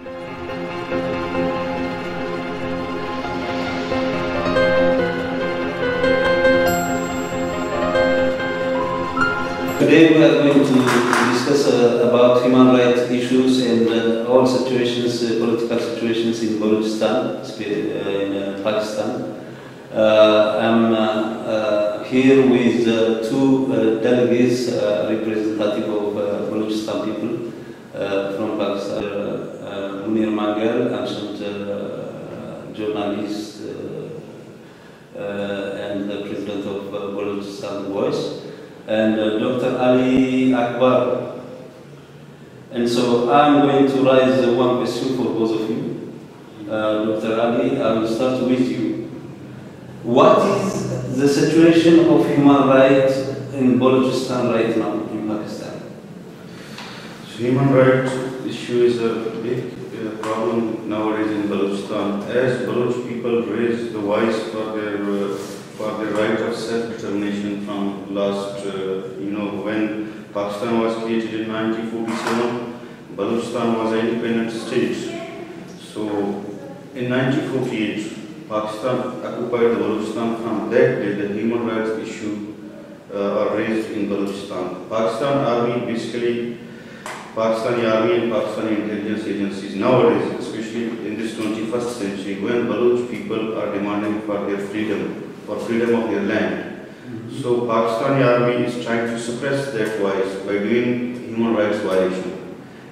Today we are going to discuss about human rights issues and all situations, political situations in Balochistan, in Pakistan. I'm here with two delegates, representative of Balochistan people from Pakistan, Munir Mengal, ancient journalist and the president of Balochistan Voice, and Dr. Ali Akbar. And so I'm going to raise one question for both of you. Dr. Ali, I will start with you. What is the situation of human rights in Balochistan right now in Pakistan? Human rights issue is a big problem nowadays in Balochistan. As Baloch people raise the voice for their right of self-determination from last, when Pakistan was created in 1947, Balochistan was an independent state. So in 1948, Pakistan occupied the Balochistan. From that day, the human rights issue are raised in Balochistan. Pakistan Army, basically Pakistani Army and Pakistani intelligence agencies nowadays, especially in this 21st century, when Baloch people are demanding for their freedom, for freedom of their land. So Pakistani Army is trying to suppress that voice by doing human rights violation.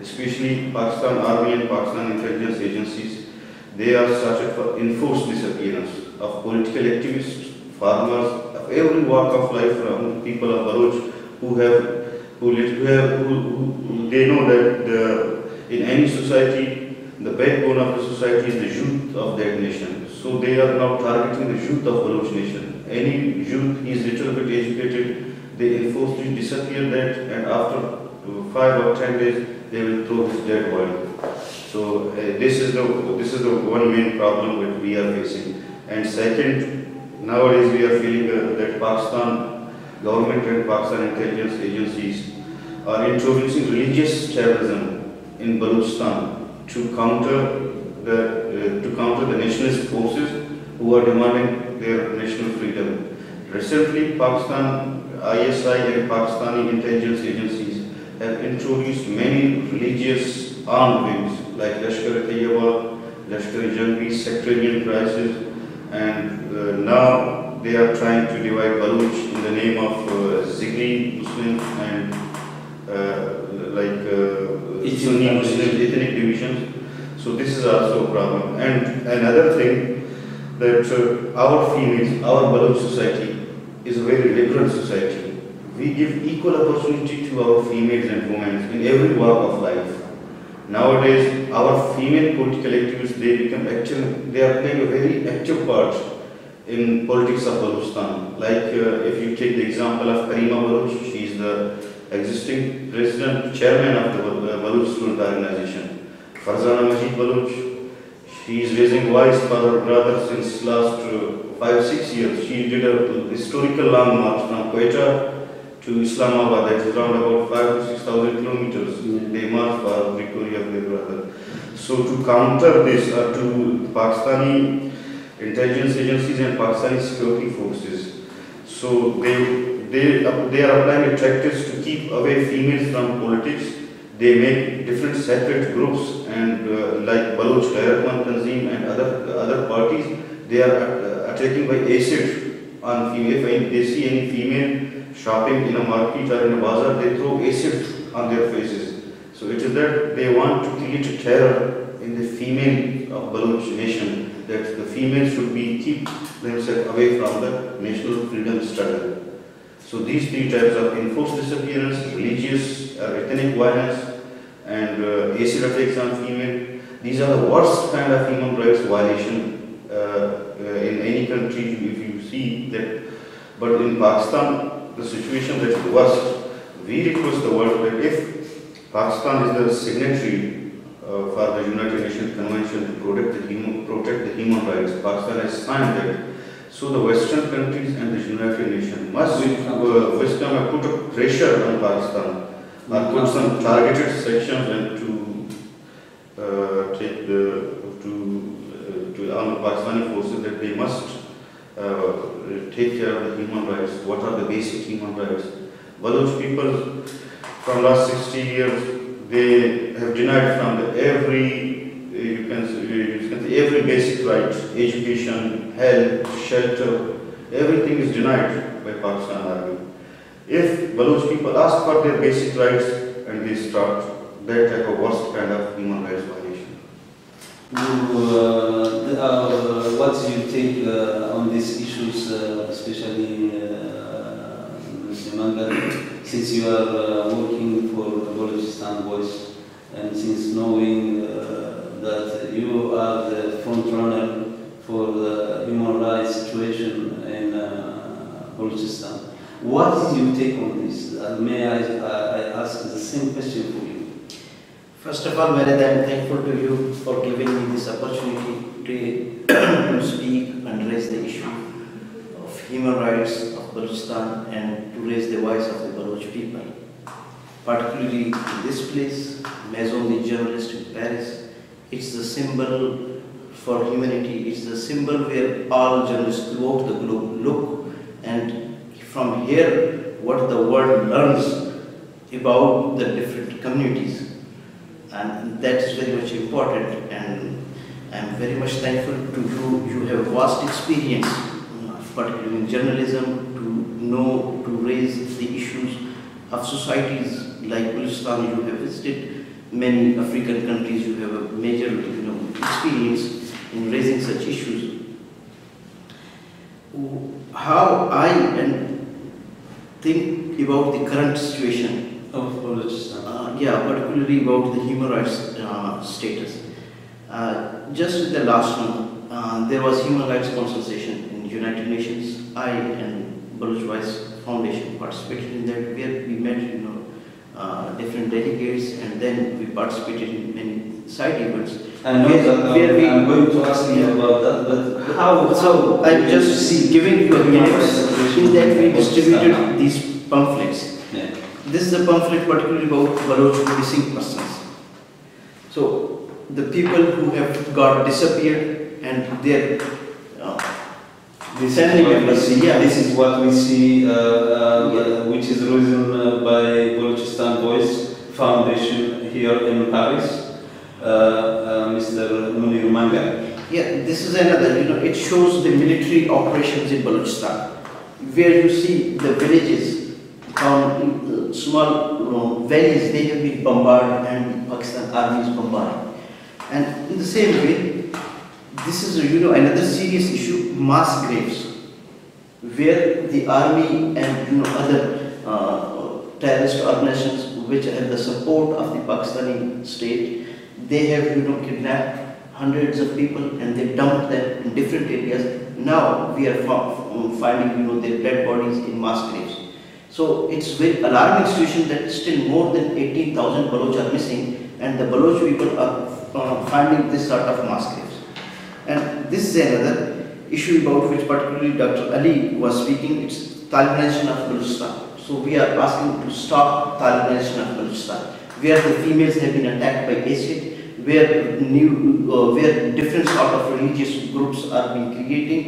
Especially Pakistan Army and Pakistan intelligence agencies, they are started for enforced disappearance of political activists, farmers, of every walk of life from people of Baloch who they know that in any society, the backbone of the society is the youth of that nation. So they are now targeting the youth of Baloch nation. Any youth is little bit educated, they enforcedly disappear that, and after 5 or 10 days, they will throw his dead body. So this is the one main problem that we are facing. And second, nowadays we are feeling that Pakistan government and Pakistan intelligence agencies are introducing religious terrorism in Balochistan to counter the nationalist forces who are demanding their national freedom. Recently, Pakistan ISI and Pakistani intelligence agencies have introduced many religious armed wings like Lashkar-e-Taiba, Lashkar-e-Jangvi, sectarian crisis, and now they are trying to divide Baloch in the name of Zigri Muslims and Sunni Muslim ethnic divisions. So this is also a problem. And another thing, that our females, our Baloch society is a very liberal society. We give equal opportunity to our females and women in every walk of life. Nowadays, our female political activists, they are playing a very active part in politics of Balochistan. Like if you take the example of Karima Baloch, she is the existing president, chairman of the Baloch student organization. Farzana Majid Baloch, she is raising voice for her brother since last 5-6 years. She did a historical long march from Quetta to Islamabad, that is around about 5,000 to 6,000 kilometers. They marched for victory of their brother. So to counter this, to Pakistani intelligence agencies and Pakistani security forces, so they are applying tactics to keep away females from politics. They make different separate groups, and like Baloch Ghairman Tanzim and other parties, they are attacking by acid on female. If they see any female shopping in a market or in a bazaar, they throw acid on their faces. So it is that they want to create a terror in the female of Baloch nation, that the females should keep themselves away from the national freedom struggle. So these three types of enforced disappearance, religious or ethnic violence, and acid attacks on female, these are the worst kind of human rights violation in any country if you see that. But in Pakistan, the situation that is worst. We request the world that if Pakistan is the signatory for the United Nations Convention to protect the human rights, Pakistan has signed that. So the Western countries and the United Nations must put a pressure on Pakistan, or put some targeted sections and to take to all the Pakistani forces that they must take care of the human rights. What are the basic human rights? Baloch people from last 60 years, they have denied from you can say every basic right, education, health, shelter, everything is denied by Pakistan Army. If Baloch people ask for their basic rights and they start that type of worst kind of human rights violation. What do you take on these issues, especially Mr. Mengal, since you are working for the Balochistan Voice, and since knowing that you are the front runner for the human rights situation in Balochistan, what do you take on this? May I ask the same question for you? First of all, Merid, I am thankful to you for giving me this opportunity to speak and raise the issue of human rights of Balochistan and to raise the voice of the Baloch people. Particularly in this place, Maison de Journalist in Paris, it's the symbol for humanity, it's the symbol where all journalists throughout the globe look, and from here what the world learns about the different communities. And that is very much important, and I am very much thankful to you. You have vast experience, particularly in journalism, to know, to raise the issues of societies like Balochistan. You have visited many African countries, you have a major experience in raising such issues. How I think about the current situation of Balochistan. Particularly about the human rights status. Just in the last month, there was human rights consultation in United Nations. I and Baloch Voice Foundation participated in that, where we met different delegates, and then we participated in many side events. I know that I'm going to ask you about that, but how? So I'm just giving you a glimpse in that we distributed these pamphlets. Yeah. This is a pamphlet particularly about Baloch Missing Persons. So the people who have got disappeared and their family members. This is what we see, which is risen by Balochistan Voice Foundation here in Paris, Mr. Munir Mengal. Yeah, this is another, it shows the military operations in Balochistan, where you see the villages, small valleys, they have been bombarded and the Pakistan army is bombarded. And in the same way, this is another serious issue, mass graves, where the army and other terrorist organizations which have the support of the Pakistani state, they have kidnapped hundreds of people and they dumped them in different areas. Now we are finding their dead bodies in mass graves. So it's a very alarming situation that still more than 18,000 Baloch are missing, and the Baloch people are finding this sort of mass graves. And this is another issue about which particularly Dr. Ali was speaking. It's Talibanization of Balochistan. So we are asking to stop Talibanization of Balochistan, where the females have been attacked by acid, where different sort of religious groups are being creating,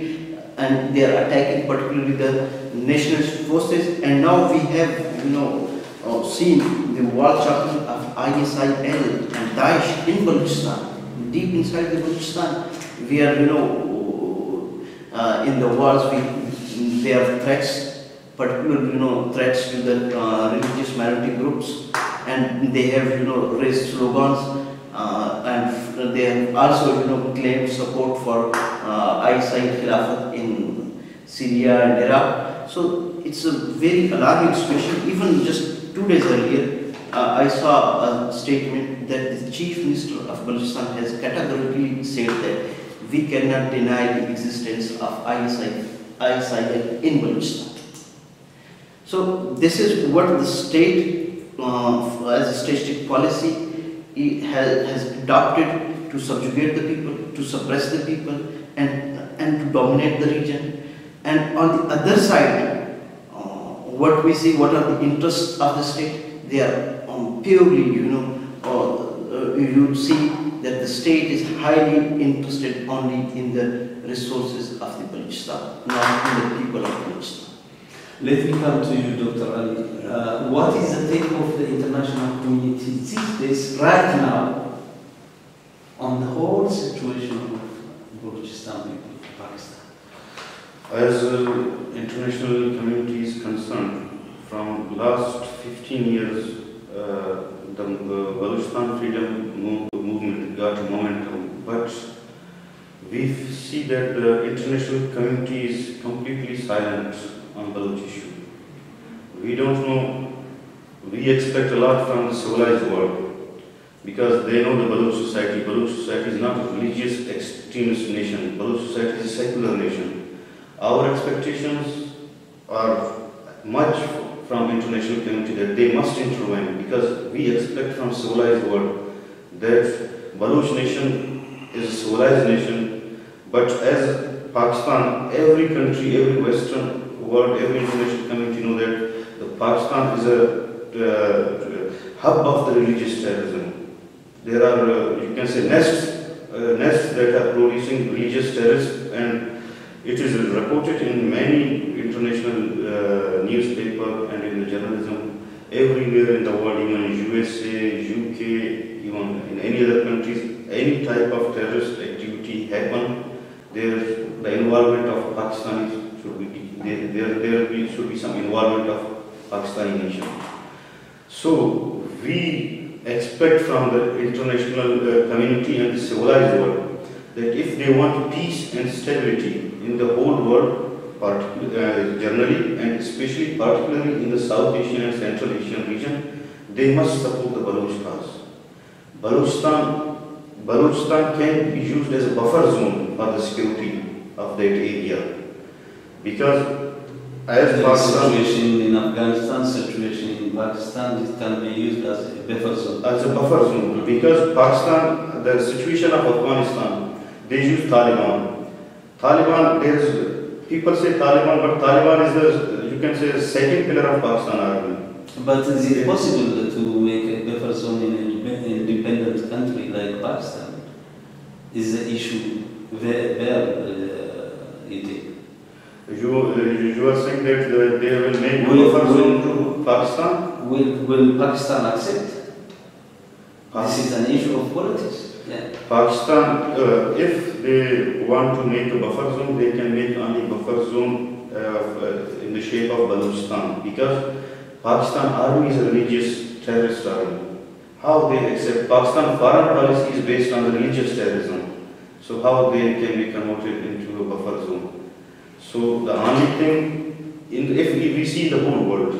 and they are attacking particularly the nationalist forces. And now we have seen the war champion of ISIL and Daesh in Balochistan, deep inside the Balochistan. We are in the wars, there are threats, particularly threats to the religious minority groups, and they have raised slogans, and they have also claimed support for ISIL Khilafat in Syria and Iraq. So it's a very alarming situation. Even just 2 days earlier, I saw a statement that the Chief Minister of Balochistan has categorically said that we cannot deny the existence of ISIL in Balochistan. So this is what the state, as a strategic policy, has adopted to subjugate the people, to suppress the people, and to dominate the region. And on the other side, what we see, what are the interests of the state? They are purely, you see that the state is highly interested only in the resources of the Balochistan, not in the people of Balochistan. Let me come to you, Dr. Ali. What is the take of the international community these days, right now, on the whole situation of Balochistan people in Pakistan? As international community is concerned, from last 15 years, the Balochistan freedom movement got momentum, but we see that the international community is completely silent on Baloch issue. We don't know, we expect a lot from the civilized world because they know the Baloch society. Baloch society is not a religious extremist nation. Baloch society is a secular nation. Our expectations are much from international community that they must intervene because we expect from civilized world that Baloch nation is a civilized nation, but as Pakistan, every country, every Western world, every international community know that the Pakistan is a hub of the religious terrorism. There are, you can say, nests that are producing religious terrorists, and it is reported in many international newspaper and in the journalism everywhere in the world, even in USA, UK, even in any other countries, any type of terrorist activity happen, the involvement of Pakistanis should be, there should be some involvement of Pakistani nation. So we expect from the international community and the civilized world that if they want peace and stability in the whole world, generally and especially particularly in the South Asian and Central Asian region, they must support the Baloch cause. Balochistan can be used as a buffer zone for the security of that area. Because as Pakistan, situation in Afghanistan, situation in Pakistan, it can be used as a buffer zone. As a buffer zone, because Pakistan, the situation of Afghanistan, they use Taliban. People say Taliban, but Taliban is the, you can say, the second pillar of Pakistan army. But is it possible to make a buffer zone in an independent country like Pakistan? Is the issue where it is? You are saying that they will make a buffer zone to Pakistan? Will Pakistan accept? This is an issue of politics. Yeah. Pakistan, if they want to make a buffer zone, they can make only buffer zone in the shape of Balochistan, because Pakistan army is a religious terrorist army. How they accept? Pakistan foreign policy is based on the religious terrorism. So how they can be converted into a buffer zone? So the only thing, if we see the whole world,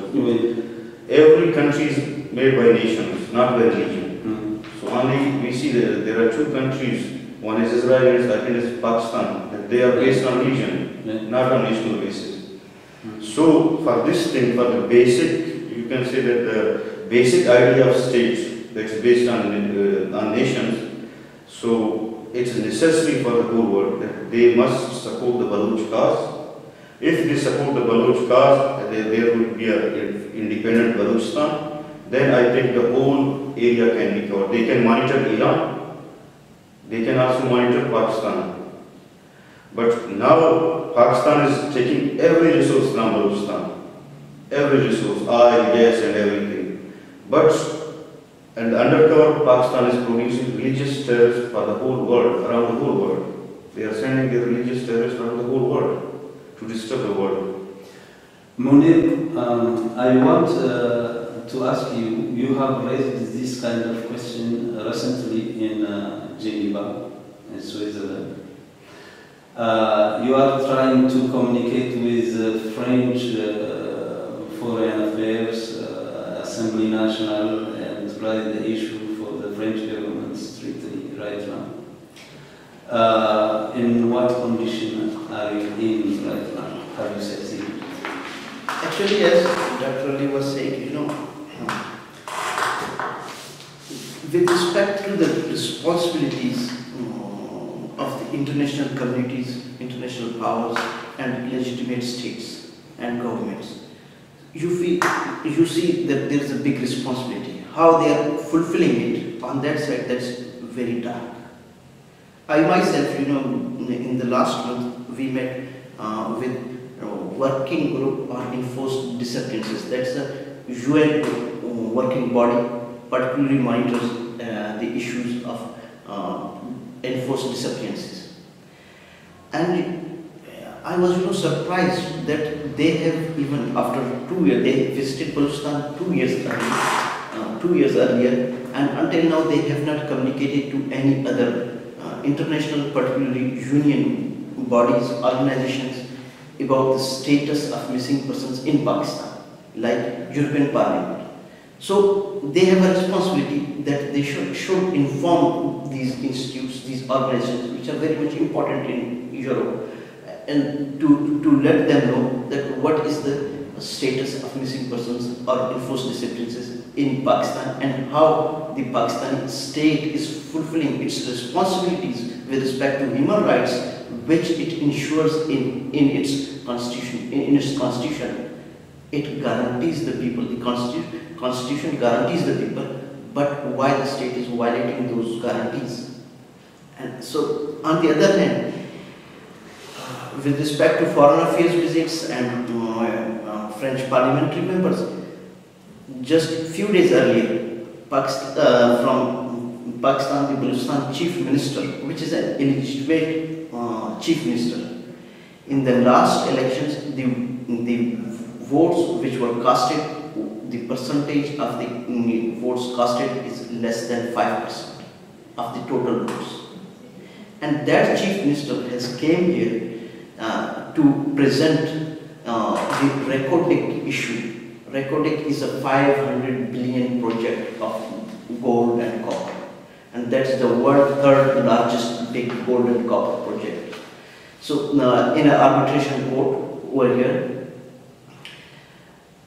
every country is made by nations, not by religion. So only we see that there are two countries, one is Israel and second is Pakistan, that they are based on religion, not on national basis. So for this thing, for the basic, you can say that the basic idea of state that's based on nations, so it's necessary for the whole world that they must support the Baloch cause. If they support the Baloch cause, there will be an independent Balochistan. Then I think the whole area can be covered. They can monitor Iran, they can also monitor Pakistan. But now Pakistan is taking every resource from Balochistan, every resource, oil, gas and everything. But and undercover Pakistan is producing religious terrorists for the whole world, around the whole world. They are sending their religious terrorists around the whole world to disturb the world. Munir, I want to ask you, you have raised this kind of question recently in Geneva, in Switzerland. You are trying to communicate with French Foreign Affairs, Assembly Nationale, and raise the issue for the French government strictly right now. In what condition are you in right now? Have you succeeded? Actually, as Dr. Ali was saying, with respect to the responsibilities of the international communities, international powers, and legitimate states and governments, you see that there is a big responsibility. How they are fulfilling it on that side, that's very dark. I myself, in the last month, we met with working group on enforced disappearances. That's the UN working body, particularly monitors the issues of enforced disappearances. And I was surprised that they have, even after 2 years, they visited Balochistan 2 years earlier, and until now they have not communicated to any other international, particularly union bodies, organizations, about the status of missing persons in Pakistan, like European Parliament. So they have a responsibility that they should inform these institutes, these organizations, which are very much important in Europe, and to let them know that what is the status of missing persons or enforced disappearances in Pakistan, and how the Pakistani state is fulfilling its responsibilities with respect to human rights, which it ensures in its constitution. In its constitution, it guarantees the people. The constitution guarantees the people, but why the state is violating those guarantees? And so, on the other hand, with respect to foreign affairs visits and French parliamentary members, just a few days earlier, from Pakistan, the Balochistan chief minister, which is an illegitimate chief minister, in the last elections, the votes which were casted, the percentage of the votes casted is less than 5% of the total votes. And that chief minister has came here to present the Recodic issue. Recodic is a 500 billion project of gold and copper, and that's the world's third largest big gold and copper project. So in an arbitration court over here,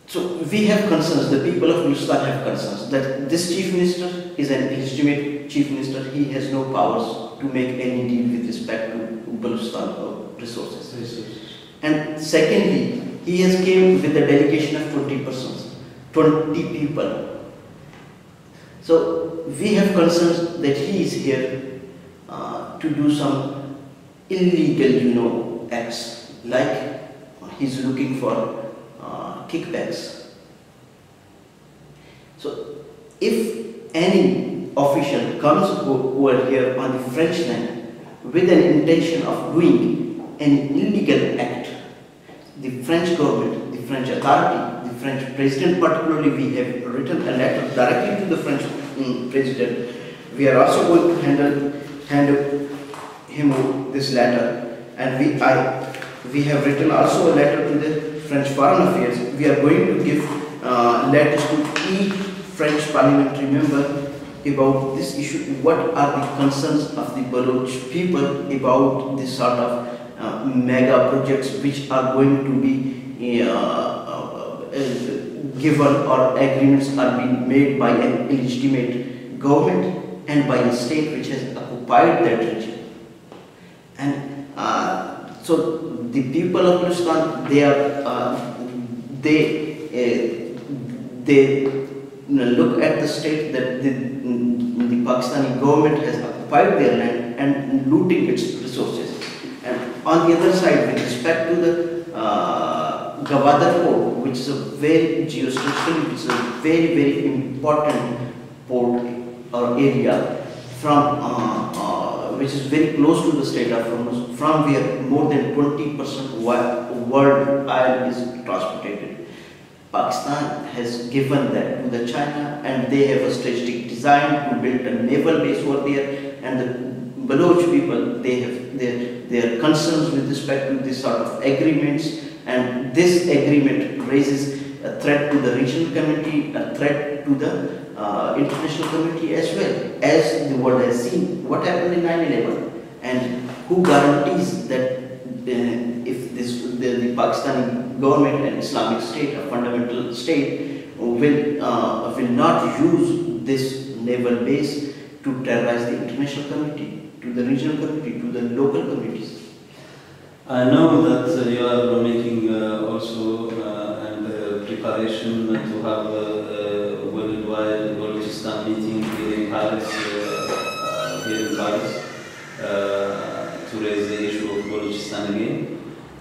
so we have concerns, the people of Balochistan have concerns that this chief minister is an illegitimate chief minister. He has no powers to make any deal with respect to Balochistan resources. And secondly, he has came with a delegation of 20 persons, 20 people. So we have concerns that he is here to do some illegal, acts, like he's looking for kickbacks. So if any official comes over here on the French land with an intention of doing an illegal act, the French government, the French authority, the French president particularly, we have written a letter directly to the French president. We are also going to hand him this letter, and we have written also a letter to the French Foreign Affairs. We are going to give letters to each French parliamentary member about this issue. What are the concerns of the Baloch people about this sort of mega projects which are going to be given, or agreements are being made by an illegitimate government and by a state which has occupied that region. And so the people of Balochistan, they look at the state that the Pakistani government has occupied their land and looting its resources. And on the other side, with respect to the Gwadar port, which is a very geostrategically, which is a very, very important port or area from which is very close to the state of Hormuz, from where more than 20% world oil is transported. Pakistan has given that to the China, and they have a strategic design to build a naval base over there. And the Baloch people, they have their concerns with respect to this sort of agreements, and this agreement raises a threat to the regional community, a threat to the international community as well, as the world has seen what happened in 9/11, and who guarantees that if the Pakistani government and Islamic State, a fundamental state, will not use this naval base to terrorize the international community, to the regional community, to the local communities. I know that you are making also and preparation to have a worldwide Balochistan meeting here in Paris to raise the issue of Balochistan again.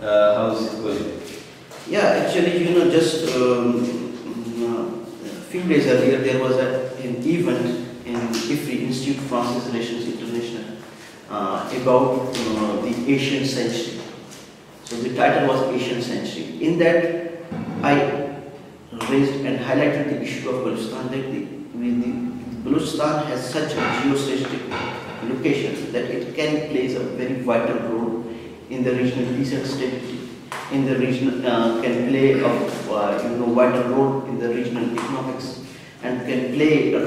How is it going? Yeah, actually, just a few days earlier there was an event in IFRI, Institute of Francis Relations International, about the Asian century. So the title was Asian Century. In that, I raised and highlighted the issue of Balochistan, that the Balochistan has such a geostrategic location that it can play a very vital role in the regional peace and stability. In the region, can play a vital role in the regional economics, and can play a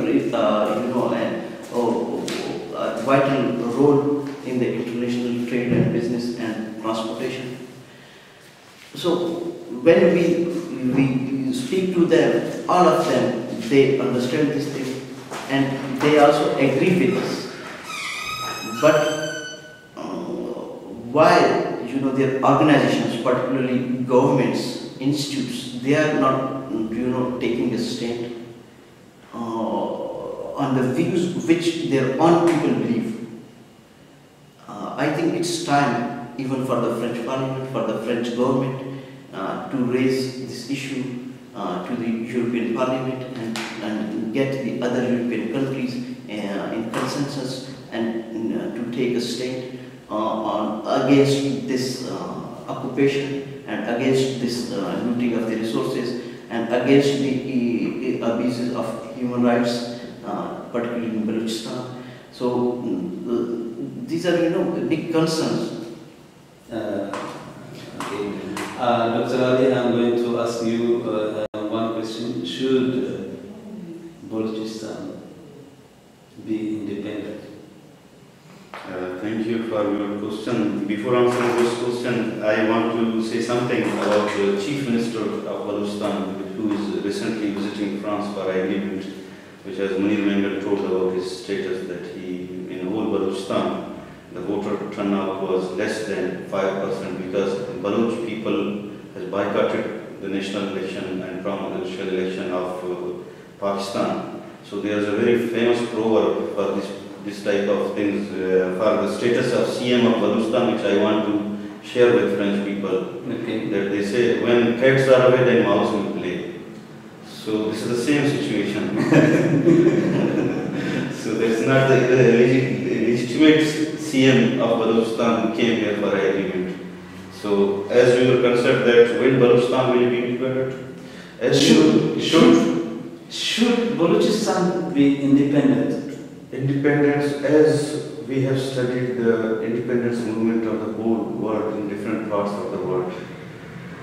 vital role in the international trade and business and transportation. So when we speak to them, all of them, they understand this thing and they also agree with us. But while their organizations, particularly governments, institutes, they are not taking a stand on the views which their own people believe. I think it's time, even for the French Parliament, for the French government, to raise this issue to the European Parliament and get the other European countries in consensus and to take a stand against this occupation and against this looting of the resources and against the abuses of human rights, particularly in Balochistan. So these are big concerns. Okay. Dr. Ali, I'm going to ask you one question. Should Balochistan be independent? Thank you for your question. Before answering this question, I want to say something about the Chief Minister of Balochistan, who is recently visiting France for agreement, which, as Munir Mengal told about his status, that in whole Balochistan, the voter turnout was less than 5% because the Baloch people has boycotted the national election and presidential election of Pakistan. So there is a very famous proverb for this type of things, for the status of CM of Balochistan, which I want to share with French people. Okay. That they say, when cats are away, then mouse will play. So this is the same situation. So that's not the legitimate CM of Balochistan who came here for agreement. So as we will consider that when Balochistan will be independent, should Balochistan be independent? Independence, as we have studied the independence movement of the whole world in different parts of the world.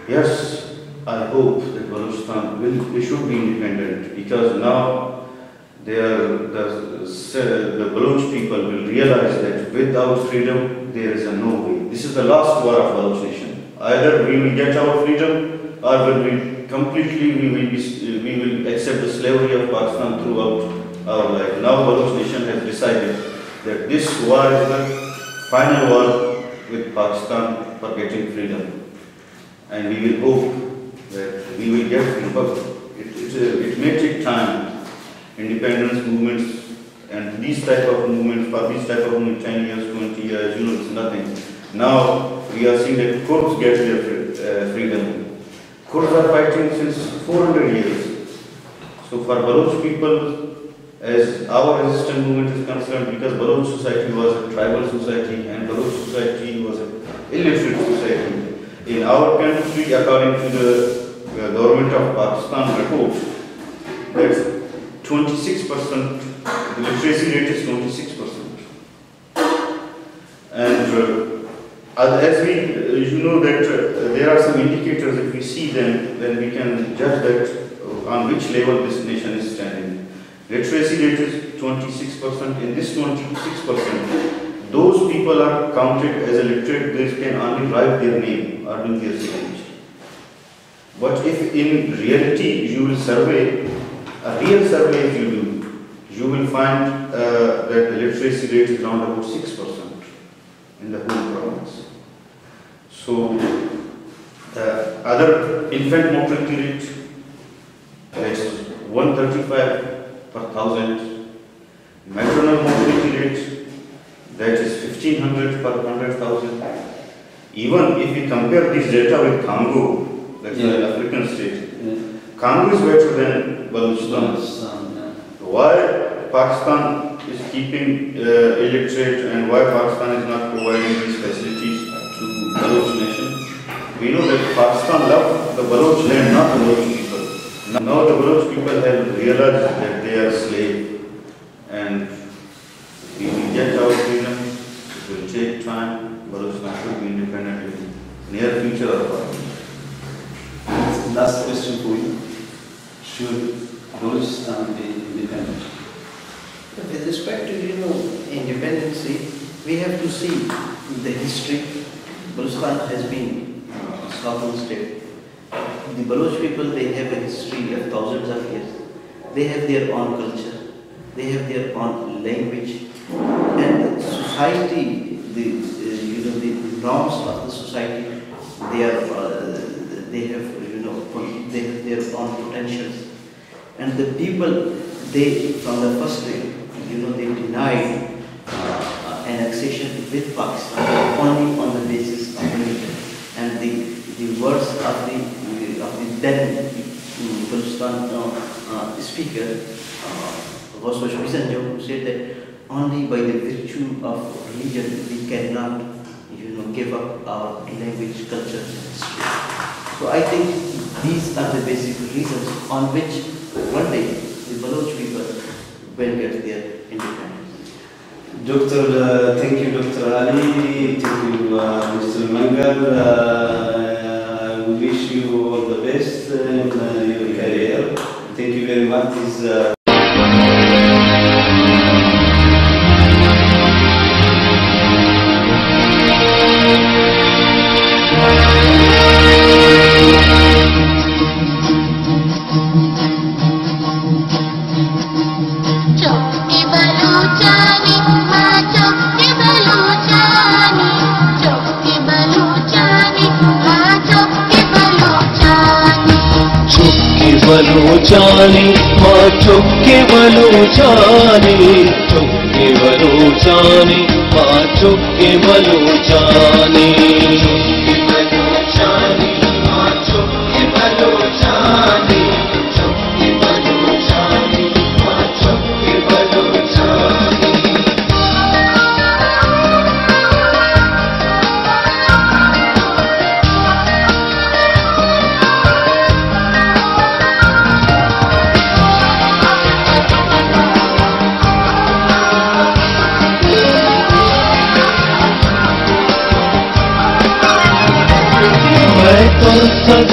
Yes, I hope that Balochistan should be independent, because now the Baloch people will realize that without freedom there is a no way. This is the last war of Baloch nation. Either we will get our freedom, or we will accept the slavery of Pakistan throughout our life. Now Baloch nation has decided that this war is the final war with Pakistan for getting freedom, and we will hope that we will get freedom. But it may take time. Independence movements and these type of movements, for these type of movements, 10 years, 20 years, it's nothing. Now we are seeing that Kurds get their freedom. Kurds are fighting since 400 years. So for Baloch people, as our resistance movement is concerned, because Baloch society was a tribal society and Baloch society was an illiterate society. In our country, according to the government of Pakistan report, that's 26%, the literacy rate is 26%. And as we, that there are some indicators, if we see them, then we can judge that on which level this nation is standing. Literacy rate is 26%. In this 26%, those people are counted as a literate, they can only write their name or do their signature. But if in reality you will survey, a real survey if you do, you will find that the literacy rate is around about 6% in the whole province. So other infant mortality rate is 135 per thousand. Maternal mortality rate that is 1500 per 100,000. Even if we compare this data with Congo, that's an African state, Congo is better than Balochistan. Why Pakistan is keeping illiterate and why Pakistan is not providing these facilities to Baloch nation? We know that Pakistan loves the Baloch land, not the Baloch people. Now the Baloch people have realized that they are slaves, and we will get our freedom. It will take time. Balochistan should be independent in the near future or not. Last question for you. Should Balochistan be independent? With respect to independency, we have to see the history. Balochistan has been a sovereign state. The Baloch people, they have a history of thousands of years. They have their own culture. They have their own language, and the society, the norms of the society, they have their own potentials. And the people, they from the first day, they denied annexation with Pakistan only on the basis of religion. And the words of the then Balochistan speaker, Baloch Missing, said that only by the virtue of religion we cannot give up our language, culture, and history. So I think these are the basic reasons on which one day the Baloch people will get their independence. Thank you, Dr. Ali. Thank you, Mr. Mengal. We wish you all the best in your career. Thank you very much. Balochani, ma chukke Balochani, chukke Balochani, ma chukke Balochani, chukke Balochani, ma chukke Balochani, chukke Balochani, ma chukke Balochani.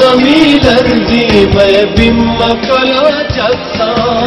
Zamiler di, मैं बिम्मा कला जगसा